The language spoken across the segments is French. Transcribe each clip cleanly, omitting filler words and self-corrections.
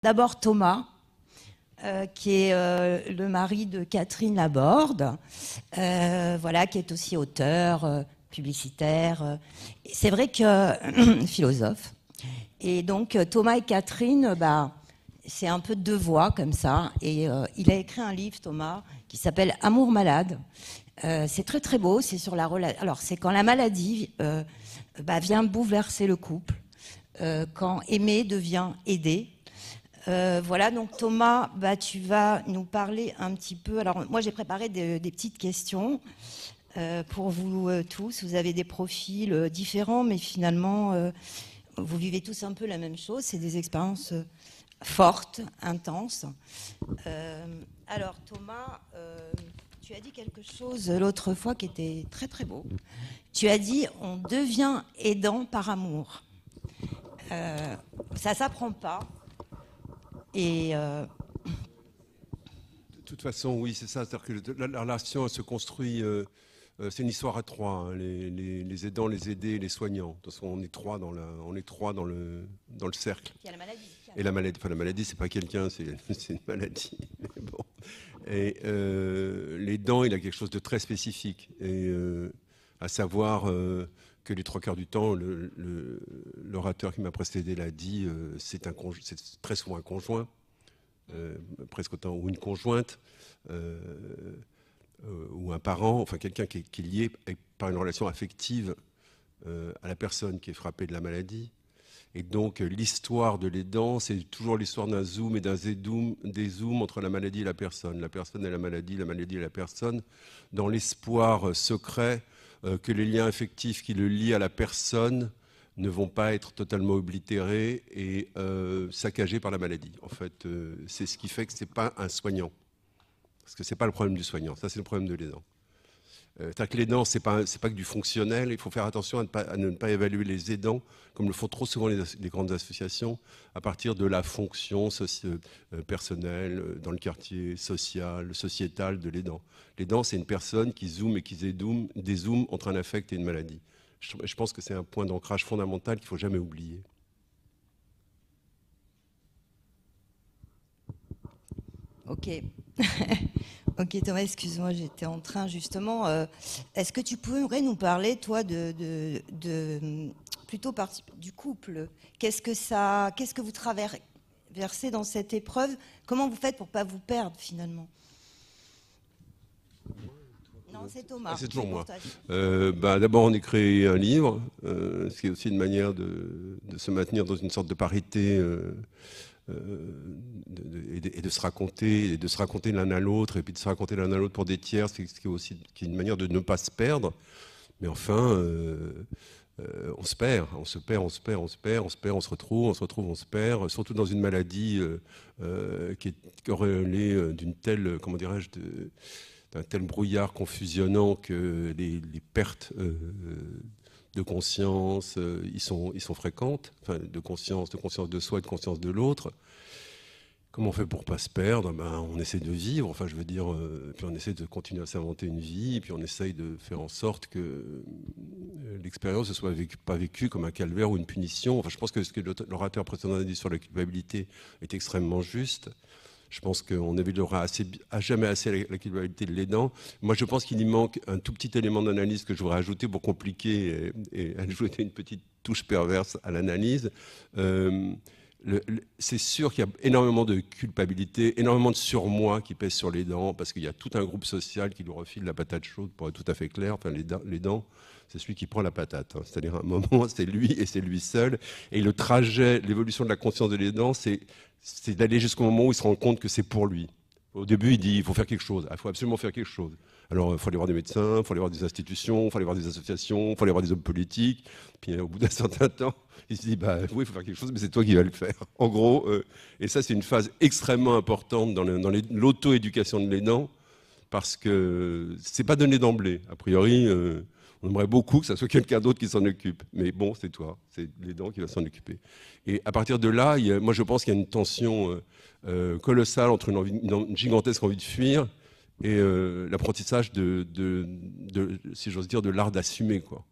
D'abord Thomas, qui est le mari de Catherine Laborde, voilà, qui est aussi auteur, publicitaire. C'est vrai que philosophe. Et donc Thomas et Catherine, c'est un peu deux voix comme ça. Et il a écrit un livre, Thomas, qui s'appelle Amour malade. C'est très très beau. C'est sur la relation. Alors c'est quand la maladie vient bouleverser le couple, quand aimer devient aider. Voilà, donc Thomas, tu vas nous parler un petit peu. Alors moi j'ai préparé des petites questions pour vous tous. Vous avez des profils différents, mais finalement vous vivez tous un peu la même chose. C'est des expériences fortes, intenses. Alors Thomas, tu as dit quelque chose l'autre fois qui était très très beau. Tu as dit on devient aidant par amour. Ça s'apprend pas. Et de toute façon, oui, c'est ça. C'est-à-dire que la relation elle se construit. C'est une histoire à trois. Hein, les aidants, les aidés, les soignants. Parce qu'on est trois dans le cercle. Il y a la maladie. Et la maladie, la maladie, c'est pas quelqu'un, c'est une maladie. Bon. Et l'aidant, il a quelque chose de très spécifique. Et à savoir que les trois quarts du temps, l'orateur qui m'a précédé l'a dit, c'est très souvent un conjoint, presque autant, ou une conjointe, ou un parent, enfin quelqu'un qui est lié par une relation affective à la personne qui est frappée de la maladie. Et donc l'histoire de l'aidant, c'est toujours l'histoire d'un zoom et des zooms entre la maladie et la personne et la maladie et la personne, dans l'espoir secret que les liens affectifs qui le lient à la personne ne vont pas être totalement oblitérés et saccagés par la maladie. En fait, c'est ce qui fait que ce n'est pas un soignant. Parce que ce n'est pas le problème du soignant, ça c'est le problème de l'aidant. C'est-à-dire que l'aidant, ce n'est pas que du fonctionnel. Il faut faire attention à ne pas évaluer les aidants, comme le font trop souvent les grandes associations, à partir de la fonction personnelle, dans le quartier social, sociétal de l'aidant. L'aidant, c'est une personne qui zoome et qui dézoome entre un affect et une maladie. Je pense que c'est un point d'ancrage fondamental qu'il ne faut jamais oublier. Ok. Ok Thomas, excuse-moi, j'étais en train justement. Est-ce que tu pourrais nous parler, toi, plutôt du couple? Qu'est-ce que vous traversez dans cette épreuve? Comment vous faites pour pas vous perdre finalement? Non, c'est Thomas. C'est toujours moi. D'abord, on a créé un livre, ce qui est aussi une manière de se maintenir dans une sorte de parité. Et de se raconter l'un à l'autre, et puis de se raconter l'un à l'autre pour des tiers, ce qui est aussi une manière de ne pas se perdre. Mais enfin, on se perd, on se retrouve, on se perd, surtout dans une maladie qui est corrélée d'une telle, comment dirais-je, d'un tel brouillard confusionnant que les pertes de conscience, ils sont fréquentes, enfin, de conscience de soi et de conscience de l'autre. Comment on fait pour pas se perdre? On essaie de vivre, enfin je veux dire, puis on essaie de continuer à s'inventer une vie, et puis on essaye de faire en sorte que l'expérience ne soit pas vécue comme un calvaire ou une punition. Enfin, je pense que ce que l'orateur précédent a dit sur la culpabilité est extrêmement juste. Je pense qu'on n'évaluera jamais assez la culpabilité de l'aidant. Moi, je pense qu'il y manque un tout petit élément d'analyse que je voudrais ajouter pour compliquer et ajouter une petite touche perverse à l'analyse. C'est sûr qu'il y a énormément de culpabilité, énormément de surmoi qui pèse sur l'aidant, parce qu'il y a tout un groupe social qui lui refile la patate chaude, pour être tout à fait clair. Enfin, l'aidant, c'est celui qui prend la patate. Hein. C'est-à-dire, à un moment, c'est lui et c'est lui seul. Et le trajet, l'évolution de la conscience de l'aidant, c'est d'aller jusqu'au moment où il se rend compte que c'est pour lui. Au début, il dit il faut faire quelque chose, il faut absolument faire quelque chose. Alors, il faut aller voir des médecins, il faut aller voir des institutions, il faut aller voir des associations, il faut aller voir des hommes politiques. Puis, au bout d'un certain temps, il se dit oui, il faut faire quelque chose, mais c'est toi qui vas le faire. En gros, et ça, c'est une phase extrêmement importante dans l'auto-éducation de l'aidant, parce que c'est pas donné d'emblée. A priori, on aimerait beaucoup que ça soit quelqu'un d'autre qui s'en occupe. Mais bon, c'est toi, c'est l'aidant qui va s'en occuper. Et à partir de là, moi je pense qu'il y a une tension colossale entre une gigantesque envie de fuir et l'apprentissage si j'ose dire, de l'art d'assumer, quoi.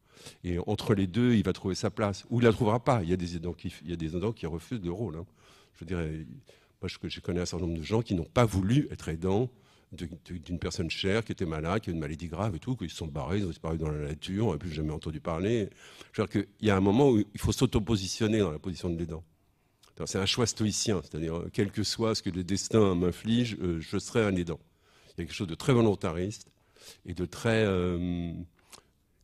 Et entre les deux, il va trouver sa place. Ou il ne la trouvera pas. Il y a des aidants qui refusent le rôle. Hein. Je dirais, moi, je connais un certain nombre de gens qui n'ont pas voulu être aidants d'une personne chère qui était malade, qui a une maladie grave et tout, qu'ils se sont barrés, ils ont disparu dans la nature, on n'a plus jamais entendu parler. Je veux dire qu'il y a un moment où il faut s'auto-positionner dans la position de l'aidant. C'est un choix stoïcien, c'est-à-dire, quel que soit ce que le destin m'inflige, je serai un aidant. Il y a quelque chose de très volontariste et de très...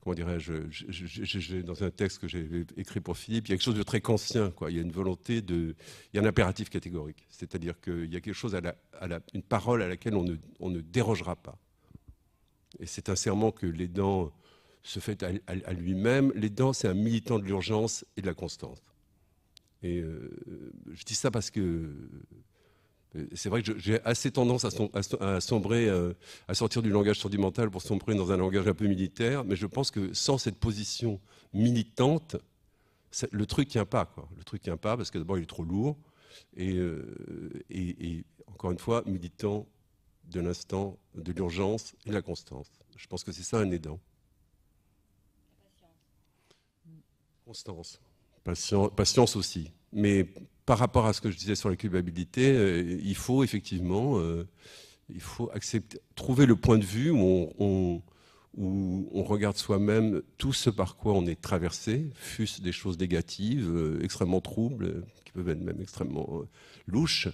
comment dirais-je, dans un texte que j'ai écrit pour Philippe, il y a quelque chose de très kantien, quoi. Il y a une volonté il y a un impératif catégorique. C'est-à-dire qu'il y a quelque chose une parole à laquelle on ne dérogera pas. Et c'est un serment que l'aidant se fait à lui-même. L'aidant, c'est un militant de l'urgence et de la constance. Et je dis ça parce que c'est vrai que j'ai assez tendance à sombrer, à sortir du langage sentimental pour sombrer dans un langage un peu militaire, mais je pense que sans cette position militante, le truc tient pas, quoi. Le truc tient pas parce que d'abord il est trop lourd et encore une fois militant de l'instant, de l'urgence et de la constance. Je pense que c'est ça un aidant. Constance, patience aussi, mais par rapport à ce que je disais sur la culpabilité, il faut effectivement trouver le point de vue où on regarde soi-même tout ce par quoi on est traversé, fût-ce des choses négatives, extrêmement troubles, qui peuvent être même extrêmement louches,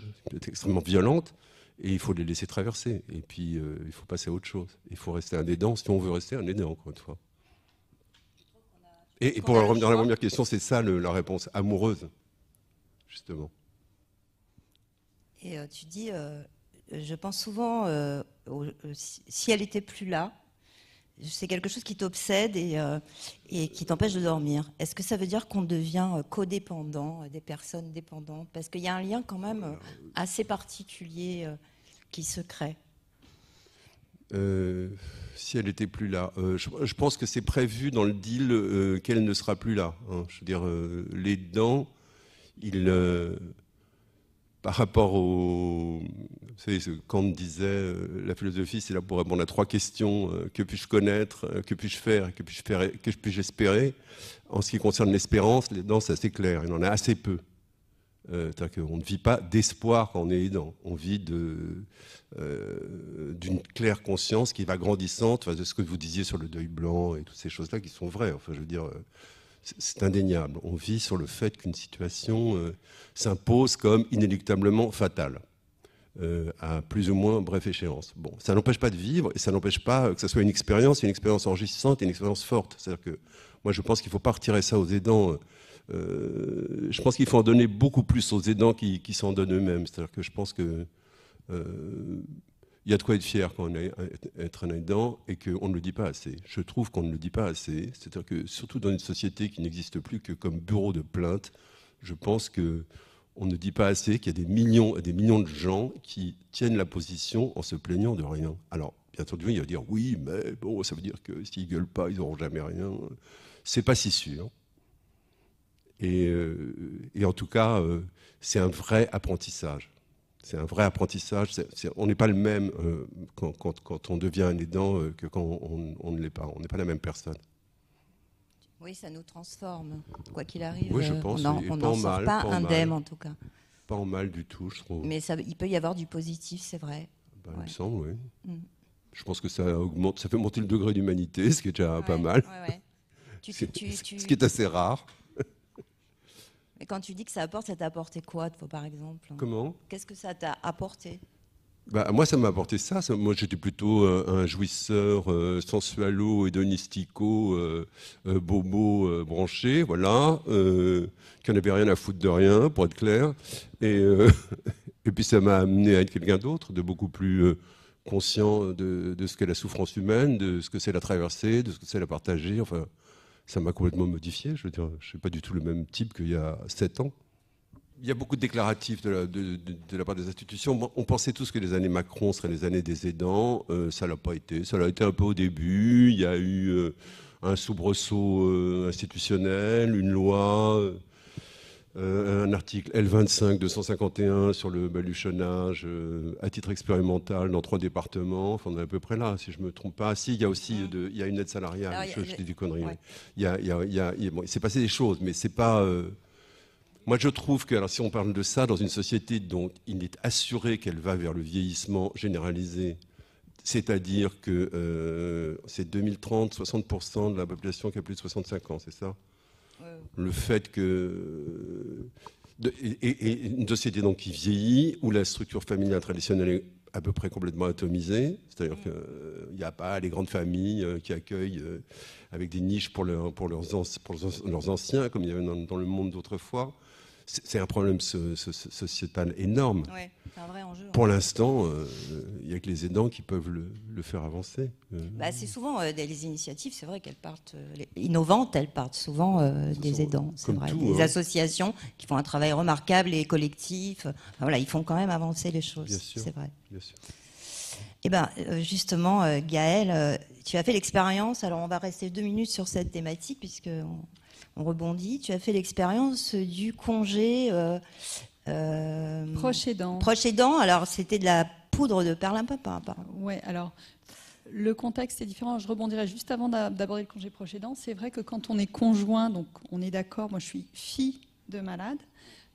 extrêmement violentes, et il faut les laisser traverser. Et puis, il faut passer à autre chose. Il faut rester un aidant si on veut rester un aidant, encore une fois. Et pour revenir à la première question, c'est ça la réponse amoureuse. Justement. Et tu dis, je pense souvent, si elle n'était plus là, c'est quelque chose qui t'obsède et qui t'empêche de dormir. Est-ce que ça veut dire qu'on devient codépendant, des personnes dépendantes? Parce qu'il y a un lien quand même assez particulier qui se crée. Si elle n'était plus là, je pense que c'est prévu dans le deal qu'elle ne sera plus là. Hein. Je veux dire, les dents... par rapport au... Vous savez, Kant disait, la philosophie, c'est là pour répondre à 3 questions. Que puis-je connaître? Que puis-je faire? Que puis-je espérer? En ce qui concerne l'espérance, les dents, c'est assez clair. Il en a assez peu. C'est-à-dire qu'on ne vit pas d'espoir quand on est aidant. On vit d'une claire conscience qui va grandissante, de ce que vous disiez sur le deuil blanc et toutes ces choses-là qui sont vraies. Enfin, je veux dire... C'est indéniable. On vit sur le fait qu'une situation s'impose comme inéluctablement fatale, à plus ou moins bref échéance. Bon, ça n'empêche pas de vivre et ça n'empêche pas que ce soit une expérience enrichissante et une expérience forte. C'est-à-dire que moi, je pense qu'il ne faut pas retirer ça aux aidants. Je pense qu'il faut en donner beaucoup plus aux aidants qui s'en donnent eux-mêmes. C'est-à-dire que je pense que il y a de quoi être fier quand on est être un aidant et qu'on ne le dit pas assez. Je trouve qu'on ne le dit pas assez. C'est-à-dire que surtout dans une société qui n'existe plus que comme bureau de plainte, je pense qu'on ne dit pas assez qu'il y a des millions et des millions de gens qui tiennent la position en se plaignant de rien. Alors, bien entendu, il va dire oui, mais bon, ça veut dire que s'ils gueulent pas, ils n'auront jamais rien. C'est pas si sûr. Et en tout cas, c'est un vrai apprentissage. C'est un vrai apprentissage. On n'est pas le même quand on devient un aidant que quand on ne l'est pas. On n'est pas la même personne. Oui, ça nous transforme. Quoi qu'il arrive, oui, je pense, on n'en sort pas indemne en tout cas. Pas en mal du tout, je trouve. Mais il peut y avoir du positif, c'est vrai. Ben, ouais. Il me semble, oui. Je pense que ça fait monter le degré d'humanité, ce qui est déjà pas mal. Ouais. Ce qui est assez rare. Et quand tu dis que ça t'a apporté quoi, toi, par exemple? Comment? Qu'est-ce que ça t'a apporté? Moi, ça m'a apporté ça. Moi, j'étais plutôt un jouisseur sensualo, hédonistico, bobo, branché, voilà, qui n'avait rien à foutre de rien, pour être clair. Et puis, ça m'a amené à être quelqu'un d'autre, de beaucoup plus conscient de ce qu'est la souffrance humaine, de ce que c'est la traversée, de ce que c'est la partager, enfin... Ça m'a complètement modifié. Je veux dire, je ne suis pas du tout le même type qu'il y a 7 ans. Il y a beaucoup de déclaratifs de la part des institutions. Bon, on pensait tous que les années Macron seraient les années des aidants. Ça ne l'a pas été. Ça l'a été un peu au début. Il y a eu un soubresaut institutionnel, une loi. un article L25 251 sur le baluchonnage à titre expérimental dans 3 départements. Enfin, on est à peu près là, si je ne me trompe pas. Si, il y a aussi il y a une aide salariale. Alors, je dis du connerie. ouais. Bon, il s'est passé des choses, mais c'est pas. Moi, je trouve que, alors, si on parle de ça dans une société dont il est assuré qu'elle va vers le vieillissement généralisé, c'est-à-dire que c'est 2030, 60% de la population qui a plus de 65 ans, c'est ça? Le fait que et une société donc qui vieillit, où la structure familiale traditionnelle est à peu près complètement atomisée, c'est-à-dire qu'il n'y a pas les grandes familles qui accueillent avec des niches pour leurs anciens, comme il y avait dans le monde d'autrefois. C'est un problème sociétal énorme. Ouais, c'est un vrai enjeu. Pour l'instant, il n'y a que les aidants qui peuvent le faire avancer. C'est souvent les initiatives, c'est vrai qu'elles partent innovantes, elles partent souvent des aidants. C'est vrai, des associations qui font un travail remarquable et collectif. Enfin, voilà, ils font quand même avancer les choses. Bien sûr, c'est vrai. Bien sûr. Eh ben, justement, Gaëlle, tu as fait l'expérience. Alors, on va rester 2 minutes sur cette thématique puisque on rebondit. Tu as fait l'expérience du congé proche aidant. Proche aidant. Alors, c'était de la poudre de perlimpinpin. Oui, alors le contexte est différent. Je rebondirai juste avant d'aborder le congé proche aidant. C'est vrai que quand on est conjoint, donc on est d'accord. Moi, je suis fille de malade,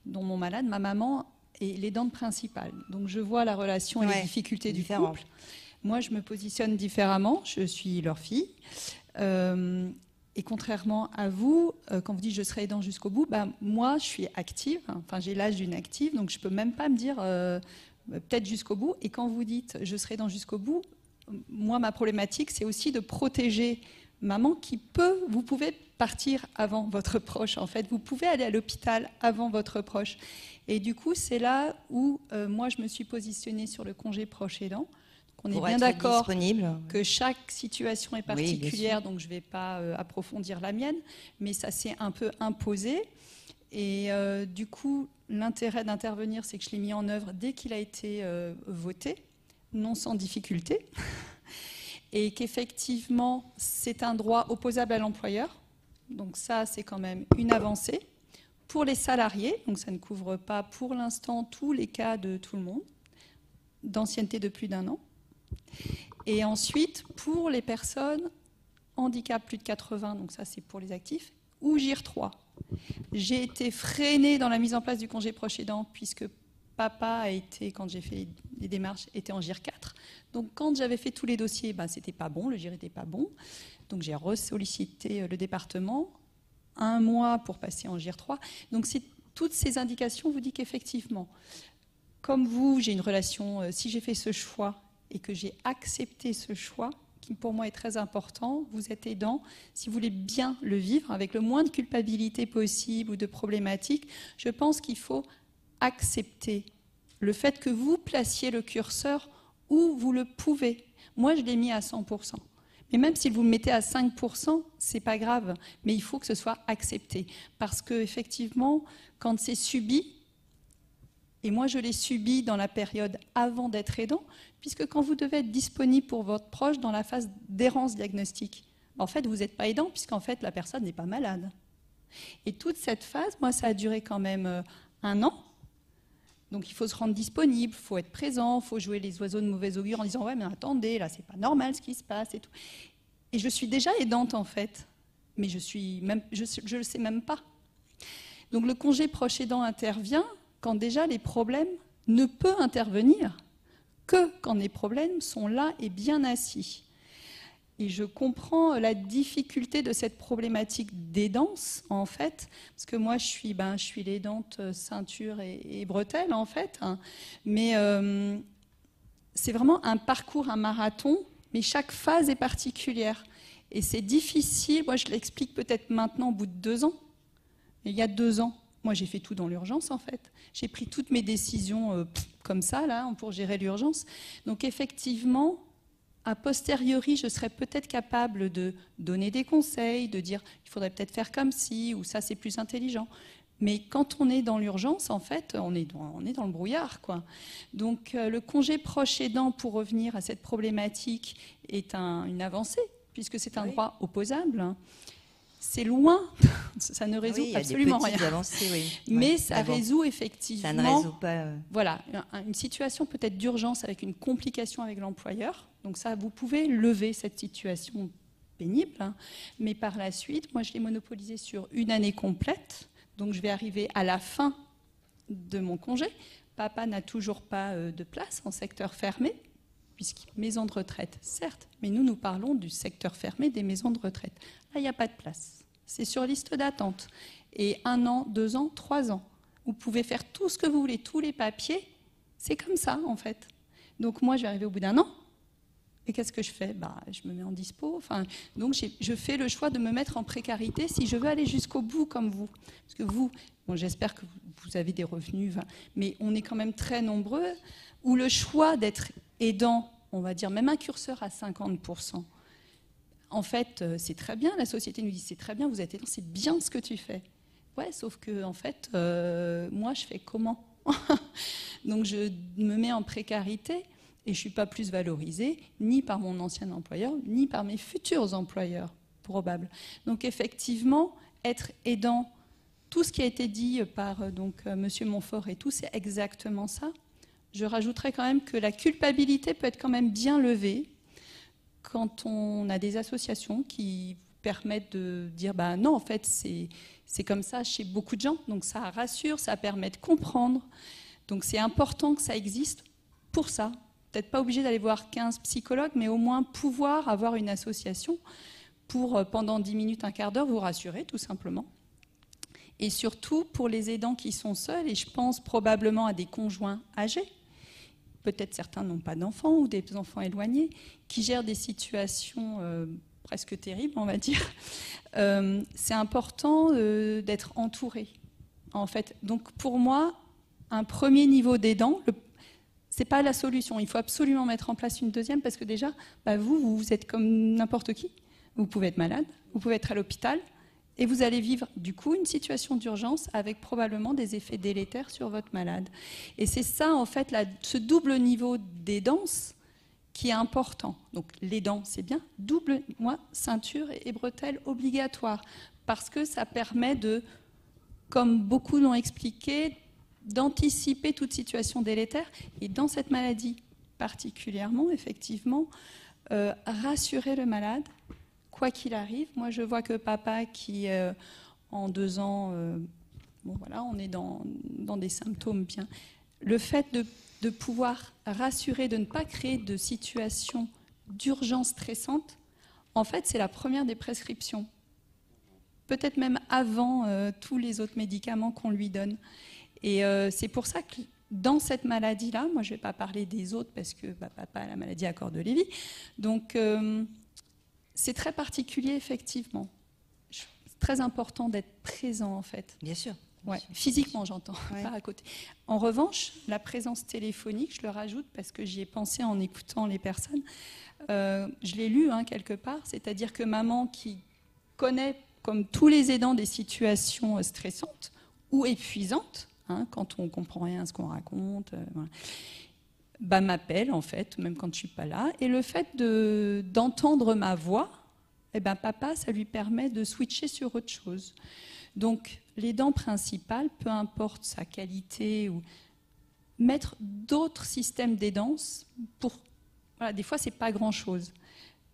dont mon malade, ma maman est l'aidante principale. Donc, je vois la relation et les difficultés du couple. Moi, je me positionne différemment. Je suis leur fille. Et contrairement à vous, quand vous dites je serai aidant jusqu'au bout, moi je suis active, enfin j'ai l'âge d'une active, donc je ne peux même pas me dire peut-être jusqu'au bout. Et quand vous dites je serai aidant jusqu'au bout, moi ma problématique c'est aussi de protéger maman vous pouvez partir avant votre proche en fait, vous pouvez aller à l'hôpital avant votre proche. Et du coup c'est là où moi je me suis positionnée sur le congé proche aidant. On est bien d'accord que chaque situation est particulière, donc je ne vais pas approfondir la mienne, mais ça s'est un peu imposé. Et du coup, l'intérêt d'intervenir, c'est que je l'ai mis en œuvre dès qu'il a été voté, non sans difficulté, et qu'effectivement, c'est un droit opposable à l'employeur. Donc ça, c'est quand même une avancée. Pour les salariés, donc ça ne couvre pas pour l'instant tous les cas de tout le monde, d'ancienneté de plus d'1 an. Et ensuite, pour les personnes handicap plus de 80, donc ça c'est pour les actifs, ou GIR 3. J'ai été freinée dans la mise en place du congé proche aidant puisque papa a été, quand j'ai fait les démarches, était en GIR 4. Donc quand j'avais fait tous les dossiers, c'était pas bon, le GIR n'était pas bon. Donc j'ai ressollicité le département, 1 mois pour passer en GIR 3. Donc toutes ces indications vous disent qu'effectivement, comme vous, j'ai une relation, si j'ai fait ce choix, et que j'ai accepté ce choix, qui pour moi est très important, vous êtes aidant, si vous voulez bien le vivre, avec le moins de culpabilité possible ou de problématiques, je pense qu'il faut accepter le fait que vous placiez le curseur où vous le pouvez. Moi, je l'ai mis à 100%. Mais même si vous le mettez à 5%, c'est pas grave, mais il faut que ce soit accepté. Parce qu'effectivement, quand c'est subi, et moi, je l'ai subi dans la période avant d'être aidant, puisque quand vous devez être disponible pour votre proche dans la phase d'errance diagnostique, en fait, vous n'êtes pas aidant, puisqu'en fait, la personne n'est pas malade. Et toute cette phase, moi, ça a duré quand même 1 an. Donc, il faut se rendre disponible, il faut être présent, il faut jouer les oiseaux de mauvais augure en disant « Ouais, mais attendez, là, c'est pas normal ce qui se passe et tout. » Et je suis déjà aidante, en fait, mais je le sais même pas. Donc, le congé proche aidant intervient quand déjà les problèmes ne peuvent intervenir que quand les problèmes sont là et bien assis. Et je comprends la difficulté de cette problématique d'aidance, en fait, parce que moi, je suis l'aidante ceinture et bretelles, en fait, hein. Mais c'est vraiment un parcours, un marathon, mais chaque phase est particulière. Et c'est difficile, moi je l'explique peut-être maintenant au bout de 2 ans, mais il y a 2 ans, moi j'ai fait tout dans l'urgence, en fait. J'ai pris toutes mes décisions comme ça, là, pour gérer l'urgence. Donc effectivement, a posteriori, je serais peut-être capable de donner des conseils, de dire il faudrait peut-être faire comme ci, ou ça c'est plus intelligent. Mais quand on est dans l'urgence, en fait, on est dans le brouillard, quoi. Donc le congé proche aidant, pour revenir à cette problématique, est une avancée, puisque c'est un droit opposable. c'est loin, ça ne résout absolument rien. Avancées, oui. Mais ça résout effectivement. Ça ne résout pas. Voilà, une situation peut-être d'urgence avec une complication avec l'employeur. Donc ça, vous pouvez lever cette situation pénible. Hein. Mais par la suite, moi, je l'ai monopolisé sur une année complète. Donc je vais arriver à la fin de mon congé. Papa n'a toujours pas de place en secteur fermé. Puisque maison de retraite, certes, mais nous parlons du secteur fermé des maisons de retraite. Là, il n'y a pas de place. C'est sur liste d'attente. Et 1 an, 2 ans, 3 ans. Vous pouvez faire tout ce que vous voulez, tous les papiers. C'est comme ça, en fait. Donc moi, je vais arriver au bout d'1 an. Et qu'est-ce que je fais ? Je me mets en dispo. Donc je fais le choix de me mettre en précarité si je veux aller jusqu'au bout comme vous. Parce que vous, j'espère que vous avez des revenus, mais on est quand même très nombreux où le choix d'être aidant, on va dire même un curseur à 50%, en fait, c'est très bien. La société nous dit c'est très bien, vous êtes aidant, c'est bien ce que tu fais. Ouais, sauf que en fait, moi, je fais comment ? Donc, je me mets en précarité et je suis pas plus valorisée ni par mon ancien employeur, ni par mes futurs employeurs probables. Donc, effectivement, être aidant, tout ce qui a été dit par Monsieur Montfort et tout, c'est exactement ça. Je rajouterais quand même que la culpabilité peut être quand même bien levée quand on a des associations qui permettent de dire non, en fait, c'est comme ça chez beaucoup de gens. Donc ça rassure, ça permet de comprendre. Donc c'est important que ça existe pour ça. Peut-être pas obligé d'aller voir 15 psychologues, mais au moins pouvoir avoir une association pour, pendant 10 minutes, un quart d'heure, vous rassurer, tout simplement. Et surtout pour les aidants qui sont seuls, et je pense probablement à des conjoints âgés, peut-être certains n'ont pas d'enfants ou des enfants éloignés, qui gèrent des situations presque terribles, on va dire. C'est important d'être entouré, en fait. Donc pour moi, un premier niveau d'aidant, ce n'est pas la solution. Il faut absolument mettre en place une deuxième, parce que déjà, vous êtes comme n'importe qui. Vous pouvez être malade, vous pouvez être à l'hôpital, et vous allez vivre du coup une situation d'urgence avec probablement des effets délétères sur votre malade. Et c'est ça, en fait, ce double niveau d'aidance qui est important. Donc l'aidant, c'est bien, double, ceinture et bretelles obligatoires, parce que ça permet de, comme beaucoup l'ont expliqué, d'anticiper toute situation délétère, et dans cette maladie particulièrement, effectivement, rassurer le malade, quoi qu'il arrive. Moi, je vois que papa qui, en 2 ans, on est dans des symptômes bien. Le fait de pouvoir rassurer, de ne pas créer de situation d'urgence stressante, en fait, c'est la première des prescriptions. Peut-être même avant tous les autres médicaments qu'on lui donne. Et c'est pour ça que dans cette maladie-là, moi, je ne vais pas parler des autres parce que papa a la maladie à Cordes-Lévy. Donc, c'est très particulier, effectivement. C'est très important d'être présent, en fait. Bien sûr. Ouais, physiquement, j'entends, pas à côté. En revanche, la présence téléphonique, je le rajoute parce que j'y ai pensé en écoutant les personnes. Je l'ai lu quelque part, c'est-à-dire que maman qui connaît, comme tous les aidants, des situations stressantes ou épuisantes, quand on ne comprend rien à ce qu'on raconte, m'appelle, en fait, même quand je ne suis pas là. Et le fait d'entendre ma voix, papa, ça lui permet de switcher sur autre chose. Donc, l'aidant principal, peu importe sa qualité, ou mettre d'autres systèmes d'aidance pour... Voilà, des fois, ce n'est pas grand-chose.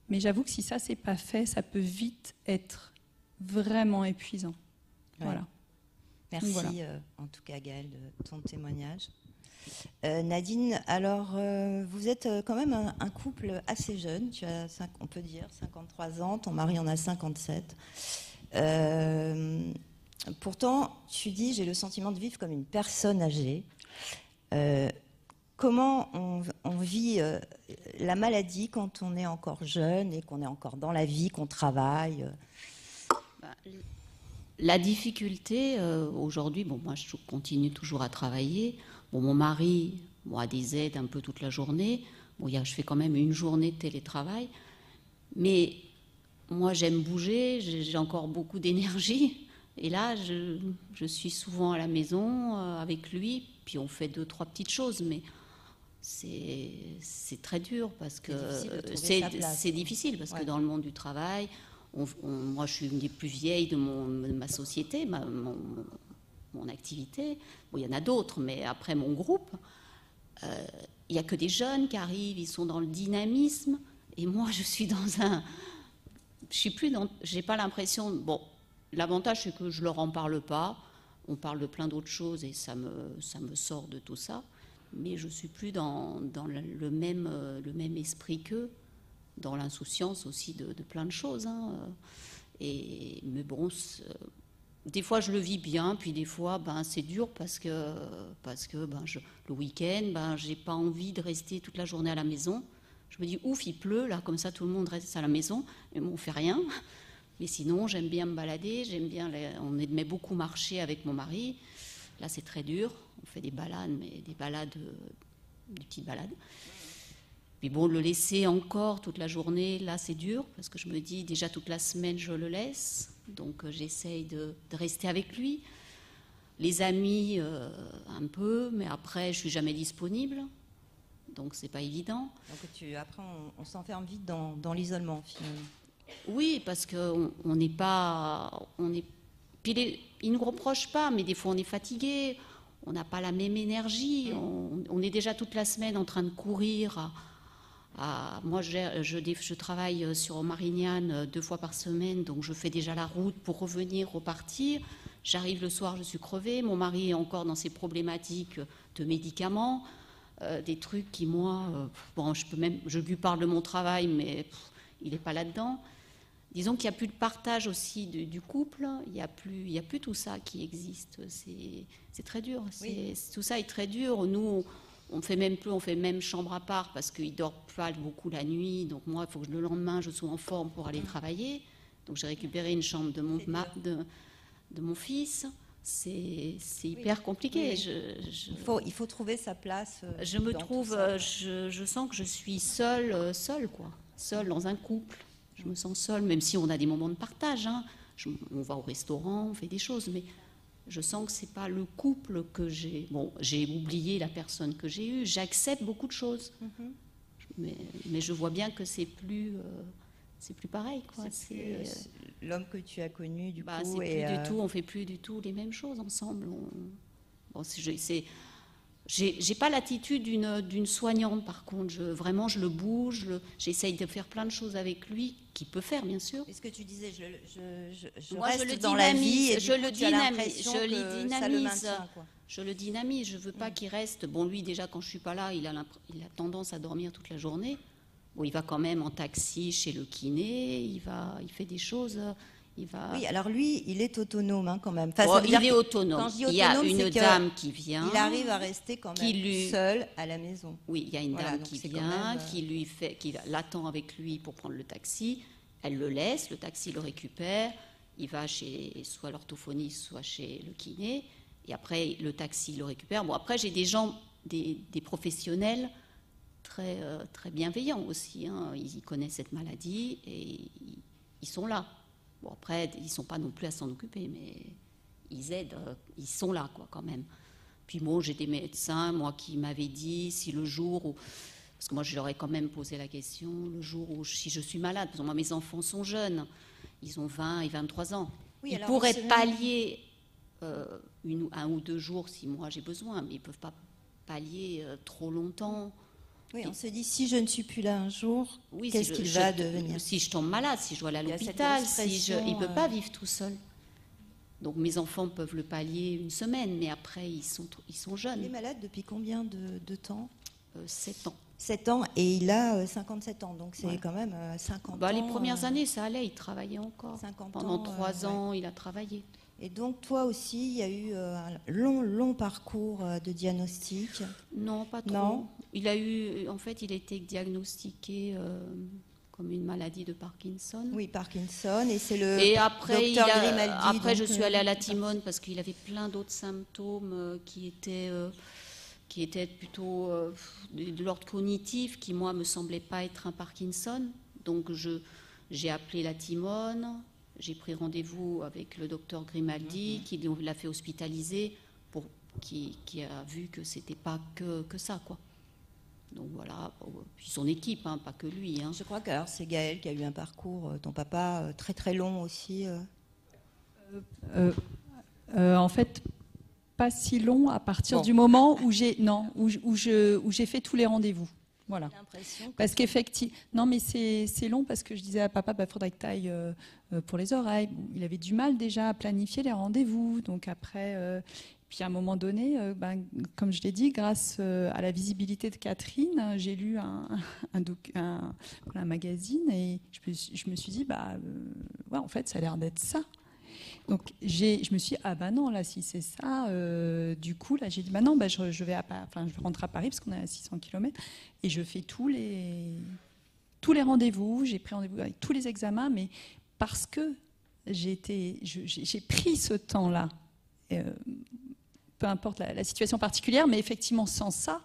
Mais j'avoue que si ça, ce n'est pas fait, ça peut vite être vraiment épuisant. Ouais. Voilà. Merci, voilà. En tout cas, Gaëlle, de ton témoignage. Nadine, alors, vous êtes quand même un couple assez jeune. Tu as, on peut dire, 53 ans. Ton mari en a 57. Pourtant, tu dis, j'ai le sentiment de vivre comme une personne âgée. Comment on vit la maladie quand on est encore jeune et qu'on est encore dans la vie, qu'on travaille La difficulté, aujourd'hui, moi je continue toujours à travailler. Mon mari a des aides un peu toute la journée. Je fais quand même une journée de télétravail. Mais moi j'aime bouger, j'ai encore beaucoup d'énergie. Et là, je suis souvent à la maison avec lui, puis on fait 2-3 petites choses, mais c'est très dur parce que c'est difficile parce que dans le monde du travail, moi, je suis une des plus vieilles de ma société, mon activité. Bon, il y en a d'autres, mais après mon groupe, il n'y a que des jeunes qui arrivent, ils sont dans le dynamisme. Et moi, je suis dans un... Je suis plus dans... J'ai pas l'impression... Bon, l'avantage, c'est que je leur en parle pas. On parle de plein d'autres choses et ça me sort de tout ça. Mais je suis plus dans le même esprit qu'eux, dans l'insouciance aussi de plein de choses. Hein. Mais bon, des fois je le vis bien, puis des fois c'est dur parce que le week-end, j'ai pas envie de rester toute la journée à la maison. Je me dis ouf, il pleut là, comme ça tout le monde reste à la maison, mais bon, on fait rien. Mais sinon, j'aime bien me balader, on aimait beaucoup marcher avec mon mari. Là, c'est très dur. On fait des balades, mais des petites balades. Puis bon, le laisser encore toute la journée, là, c'est dur, parce que je me dis, déjà toute la semaine, je le laisse. Donc, j'essaye de rester avec lui. Les amis, un peu, mais après, je suis jamais disponible. Donc, c'est pas évident. Donc, après, on s'enferme vite dans l'isolement, finalement. Oui, parce qu'on n'est pas... Puis ils ne nous reprochent pas, mais des fois on est fatigué, on n'a pas la même énergie, on est déjà toute la semaine en train de courir. Moi, je travaille sur Marignane 2 fois par semaine, donc je fais déjà la route pour revenir, repartir. J'arrive le soir, je suis crevée, mon mari est encore dans ses problématiques de médicaments, des trucs qui, moi, je lui parle de mon travail, mais il n'est pas là-dedans. Disons qu'il n'y a plus de partage aussi du couple, il n'y a plus tout ça qui existe. C'est très dur. Oui. Tout ça est très dur. Nous, on fait même chambre à part parce qu'il ne dort pas beaucoup la nuit. Donc moi, il faut que le lendemain, je sois en forme pour aller travailler. Donc j'ai récupéré une chambre de mon fils. C'est hyper compliqué. Oui. Il faut trouver sa place. Je sens que je suis seule quoi. Seule dans un couple. Je me sens seule, même si on a des moments de partage. Hein. On va au restaurant, on fait des choses, mais je sens que c'est pas le couple que j'ai. Bon, j'ai oublié la personne que j'ai eue. J'accepte beaucoup de choses, mais je vois bien que c'est plus pareil, quoi. C'est l'homme que tu as connu, du coup. On fait plus du tout les mêmes choses ensemble. J'ai pas l'attitude d'une soignante, par contre. Vraiment, je le bouge, j'essaye de faire plein de choses avec lui, qu'il peut faire, bien sûr. Est-ce que tu disais, je Moi, reste dans la vie et je le dynamise. Je le dynamise. Je veux pas qu'il reste. Bon, lui, déjà, quand je suis pas là, il a tendance à dormir toute la journée. Bon, il va quand même en taxi chez le kiné. Il fait des choses. Oui, alors lui, il est autonome hein, quand même. Enfin, il est autonome. Il y a une dame qui vient. Il arrive à rester quand même seul à la maison. Oui, il y a une dame qui vient, qui l'attend avec lui pour prendre le taxi. Elle le laisse, le taxi le récupère. Il va chez soit l'orthophoniste, soit chez le kiné. Et après, le taxi le récupère. Bon, après, j'ai des gens, des professionnels très, très bienveillants aussi. Hein. Ils connaissent cette maladie et ils sont là. Bon, après, ils ne sont pas non plus à s'en occuper, mais ils aident, ils sont là, quoi, quand même. Puis moi, j'ai des médecins, qui m'avaient dit, si le jour où... Parce que moi, je leur ai quand même posé la question, le jour où, si je suis malade, parce que moi, mes enfants sont jeunes, ils ont 20 et 23 ans. Oui, ils pourraient pallier 1 ou 2 jours si moi j'ai besoin, mais ils ne peuvent pas pallier trop longtemps. Oui, on se dit, si je ne suis plus là un jour, qu'est-ce qu'il va devenir ? Si je tombe malade, si je dois aller à l'hôpital, il ne peut pas vivre tout seul. Donc mes enfants peuvent le pallier 1 semaine, mais après, ils sont jeunes. Il est malade depuis combien de temps ? 7 ans. 7 ans, et il a 57 ans, donc c'est quand même 50 ans. Les premières années, ça allait, il travaillait encore. Pendant 3 ans, il a travaillé. Et donc, toi aussi, il y a eu un long parcours de diagnostic. Non, pas trop. Non. Il a été diagnostiqué comme une maladie de Parkinson. Oui, Parkinson, et c'est le docteur Grimaldi. Après, je suis allée à la Timone parce qu'il avait plein d'autres symptômes qui étaient plutôt de l'ordre cognitif, qui, moi, me semblaient pas être un Parkinson. Donc, j'ai appelé la Timone. J'ai pris rendez-vous avec le docteur Grimaldi, qui l'a fait hospitaliser, qui a vu que c'était pas que ça, quoi. Donc voilà, puis son équipe, hein, pas que lui. Hein. Je crois que c'est Gaël qui a eu un parcours, ton papa, très très long aussi. En fait, pas si long à partir Bon. du moment où j'ai fait tous les rendez-vous. Voilà. Parce qu'effectivement, non, mais c'est long parce que je disais à papa, bah, faudrait que tu ailles pour les oreilles. Bon, il avait du mal déjà à planifier les rendez-vous. Donc après, puis à un moment donné, comme je l'ai dit, grâce à la visibilité de Catherine, j'ai lu un magazine et je me suis dit, ouais, en fait, ça a l'air d'être ça. Donc je me suis dit, ah bah non, là, si c'est ça, du coup, là, j'ai dit, bah non, je vais rentrer à Paris parce qu'on est à 600 km et je fais tous les rendez-vous, j'ai pris rendez-vous avec tous les examens, mais parce que j'ai pris ce temps-là, peu importe la situation particulière, mais effectivement, sans ça,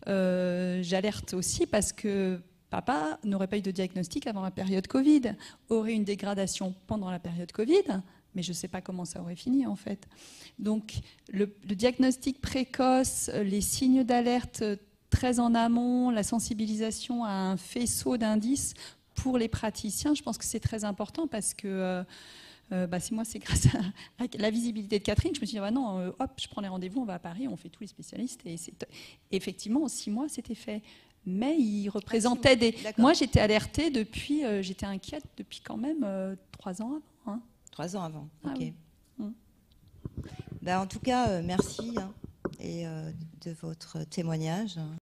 j'alerte aussi parce que papa n'aurait pas eu de diagnostic avant la période Covid, aurait une dégradation pendant la période Covid, mais je ne sais pas comment ça aurait fini en fait. Donc le diagnostic précoce, les signes d'alerte très en amont, la sensibilisation à un faisceau d'indices pour les praticiens, je pense que c'est très important parce que c'est grâce à la visibilité de Catherine, je me suis dit, non, hop, je prends les rendez-vous, on va à Paris, on fait tous les spécialistes. Et effectivement, en 6 mois, c'était fait. Mais il représentait des... Moi, j'étais alertée depuis... j'étais inquiète depuis quand même 3 ans avant. Hein. 3 ans avant, ok. Oui. En tout cas, merci et de votre témoignage.